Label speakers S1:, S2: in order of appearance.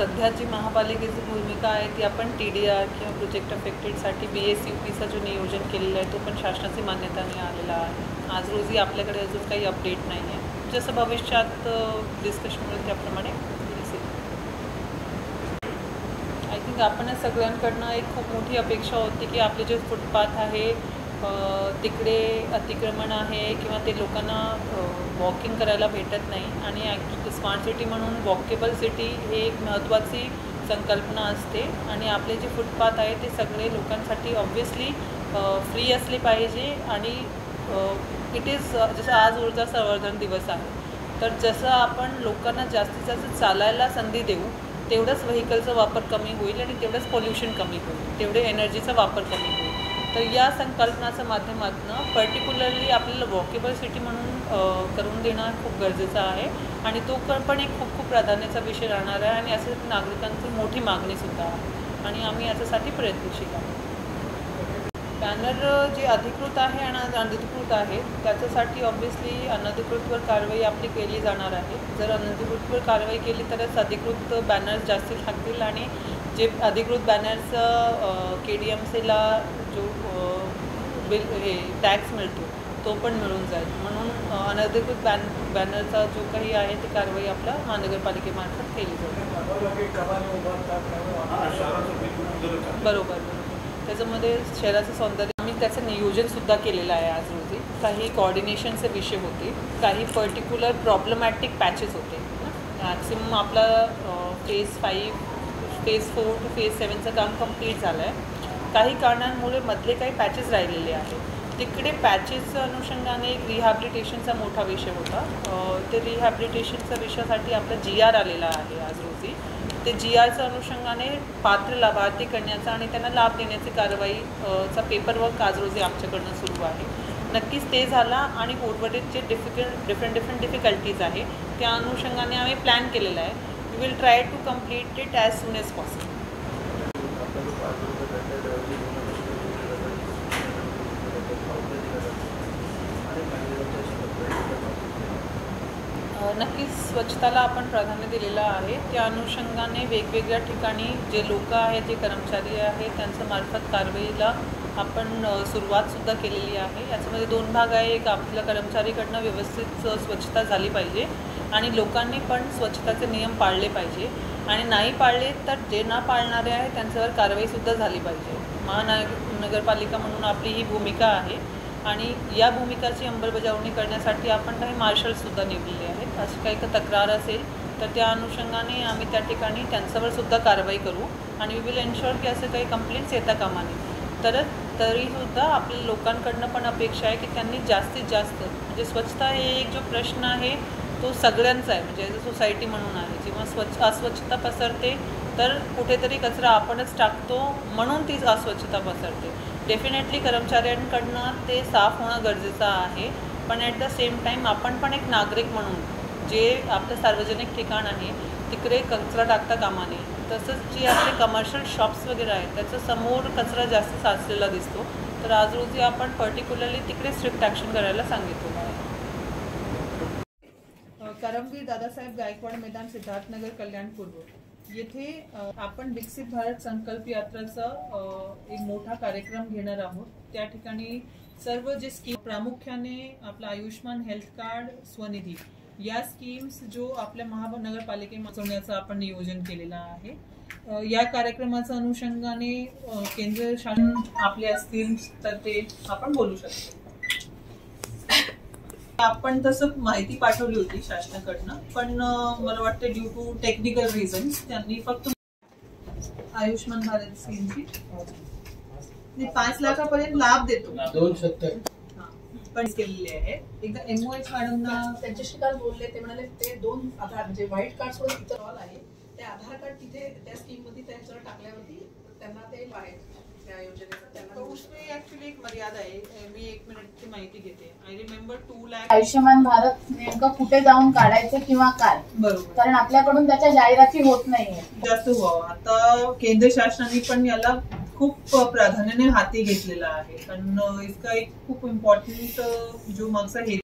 S1: सध्याची महापालिकेची भूमिका आहे ती आपण TDR किंवा प्रोजेक्ट अफेक्टेडसाठी BSUPचा जो नियोजन केलेलं आहे तो पण शासनाची मान्यताने आलेला आहे। आज रोजी आपल्याकडे अजून काही अपडेट नाही आहे, जसं भविष्यात डिस्कशन होईल त्याप्रमाणे आय थिंक आपण सगळ्यांकडनं एक खूप मोठी अपेक्षा होती की आपले जे फुटपाथ आहे तिकडे अतिक्रमण आहे किंवा ते लोकांना वॉकिंग करायला भेटत नाही आणि स्मार्ट सिटी म्हणून वॉकेबल सिटी हे एक महत्त्वाची संकल्पना असते आणि आपले जे फुटपाथ आहे ते सगळे लोकांसाठी ऑब्व्हियसली फ्री असले पाहिजे आणि इट इज जसं आज ऊर्जा संवर्धन दिवस आहे तर जसं आपण लोकांना जास्तीत जास्त चालायला संधी देऊ तेवढंच व्हेकलचा वापर कमी होईल आणि तेवढंच पोल्युशन कमी होईल, तेवढे एनर्जीचा वापर कमी होईल। तर या संकल्पनाच्या माध्यमातून पर्टिक्युलरली आपल्याला वॉकेबल सिटी म्हणून करून देणं खूप गरजेचं आहे आणि तो पण एक खूप प्राधान्याचा विषय राहणार आहे आणि असं नागरिकांची मोठी मागणीसुद्धा आहे आणि आम्ही याच्यासाठी प्रयत्नशील आहोत। बॅनर जे अधिकृत आहे आणि अनधिकृत आहे त्याच्यासाठी ऑब्व्हियसली अनधिकृतवर कारवाई आपली केली जाणार आहे। जर अनधिकृतवर कारवाई केली तरच अधिकृत बॅनर्स जास्ती लागतील आणि जे अधिकृत बॅनर्स KDMCला जो बिल हे टॅक्स मिळतो तो पण मिळून जाईल, म्हणून अनधिकृत बॅनरचा जो काही आहे ती कारवाई आपल्या महानगरपालिकेमार्फत केली जाईल। बरोबर, त्याच्यामध्ये शहराचं सौंदर्य आम्ही त्याचं नियोजनसुद्धा केलेलं आहे। आज रोजी काही कोऑर्डिनेशनचे विषय होते, काही पर्टिक्युलर प्रॉब्लेमॅटिक पॅचेस होते। मॅक्सिमम आपला फेज 5, फेज 4 टू फेज 7चं काम कंप्लीट झालं आहे। काही कारणांमुळे मधले काही पॅचेस राहिलेले आहेत, तिकडे पॅचेसच्या अनुषंगाने एक रिहॅबिलिटेशनचा मोठा विषय होता। ते रिहॅबिलिटेशनच्या विषयासाठी आपला GR आलेला आहे आज रोजी। ते GRच्या अनुषंगाने पात्र लाभार्थी करण्याचा आणि त्यांना लाभ देण्याची कारवाईचा पेपरवर्क आज रोजी आमच्याकडनं सुरू आहे। नक्कीच ते झाला आणि उर्वरित जे डिफरंट डिफिकल्टीज आहे त्या अनुषंगाने आम्ही प्लॅन केलेला आहे। We will try to complete it as soon as possible. नक्कीच स्वच्छताला आपण प्राधान्य दिलेलं आहे, त्या अनुषंगाने वेगवेगळ्या ठिकाणी जे लोक आहेत, जे कर्मचारी आहेत त्यांच्या मार्फत कारवाईला आपण सुरुवातसुद्धा केलेली आहे। याच्यामध्ये 2 भाग आहे, एक आपल्या कर्मचारीकडनं व्यवस्थित स्वच्छता झाली पाहिजे आणि लोकांनी पण स्वच्छताचे नियम पाळले पाहिजे आणि नाही पाळले तर जे ना पाळणारे आहे त्यांच्यावर कारवाईसुद्धा झाली पाहिजे। महानगरपालिका म्हणून आपली ही भूमिका आहे आणि या भूमिकाची अंमलबजावणी करण्यासाठी आपण काही मार्शल्ससुद्धा नेमलेले आहेत। अशी काही तक्रार असेल तर त्या अनुषंगाने आम्ही त्या ठिकाणी त्यांच्यावर सुद्धा कारवाई करू आणि वी विल एन्श्योर की असे काही कंप्लेंट्स येता कामा नये। तरीसुद्धा आपल्या लोकांकडनं पण अपेक्षा आहे की त्यांनी जास्तीत जास्त म्हणजे स्वच्छता हे एक जो प्रश्न आहे तो सगळ्यांचा आहे, म्हणजे ॲज अ सोसायटी म्हणून आहे। जेव्हा अस्वच्छता पसरते तर कुठेतरी कचरा आपणच टाकतो म्हणून ती अस्वच्छता पसरते। डेफिनेटली कर्मचाऱ्यांकडनं ते साफ होणं गरजेचं आहे, पण ॲट द सेम टाईम आपण पण एक नागरिक म्हणून जे आपलं सार्वजनिक ठिकाण आहे तिकडे कचरा टाकता कामा नये। तसंच जे आपले कमर्शियल शॉप्स वगैरे आहेत त्याच्या समोर कचरा जास्त साचलेला दिसतो, तर आज रोजी आपण पर्टिक्युलरली तिकडे स्ट्रिक्ट ॲक्शन करायला सांगितलेलं आहे। करमवीर दादासाहेब गायकवाड मैदान, सिद्धार्थनगर, कल्याण पूर्व येथे आपण विकसित भारत संकल्प यात्राचा एक मोठा कार्यक्रम घेणार आहोत। त्या ठिकाणी सर्व जे स्कीम प्रामुख्याने आपला आयुष्मान हेल्थ कार्ड, स्वनिधी या स्कीम्स जो आपल्या महानगरपालिकेमध्ये वाचवण्याचं आपण नियोजन केलेलं आहे। या कार्यक्रमाच्या अनुषंगाने केंद्र शासन आपले असतील तर ते आपण बोलू शकतो। आपण तसं माहिती पाठवली होती शासनाकडनं, पण मला वाटतं ड्यू टू टेक्निकल रिझन्स त्यांनी फक्त आयुष्मान भारत स्कीमची 5 लाखापर्यंत लाभ देतो 270 पण केलेले आहे। एकदा MOH मॅडमना
S2: त्यांच्याशी काल बोलले, ते म्हणाले ते 2 आधार म्हणजे व्हाईट कार्ड सोबत इतर ऑल आहे ते आधार कार्ड तिथे त्या स्कीम मध्ये त्यांच्यावर टाकल्यावरती त्यांना ते आहे त्या योजनेचा त्यांना
S1: उसमें ऍक्च्युअली एक मर्यादा आहे। मी 1 मिनिटची माहिती घेते। आय रिमेंबर 2 लाख
S2: आयुष्यमान भारत नेमकं कुठे जाऊन काढायचं किंवा काय,
S1: बरोबर,
S2: कारण आपल्याकडून त्याच्या जाहिराती होत नाहीये
S1: जास्त व्हावं। आता केंद्र शासनाने पण याला खूप प्राधान्याने हाती घेतलेला आहे, कारण इसका एक खूप इम्पॉर्टंट जो मागचा हेतू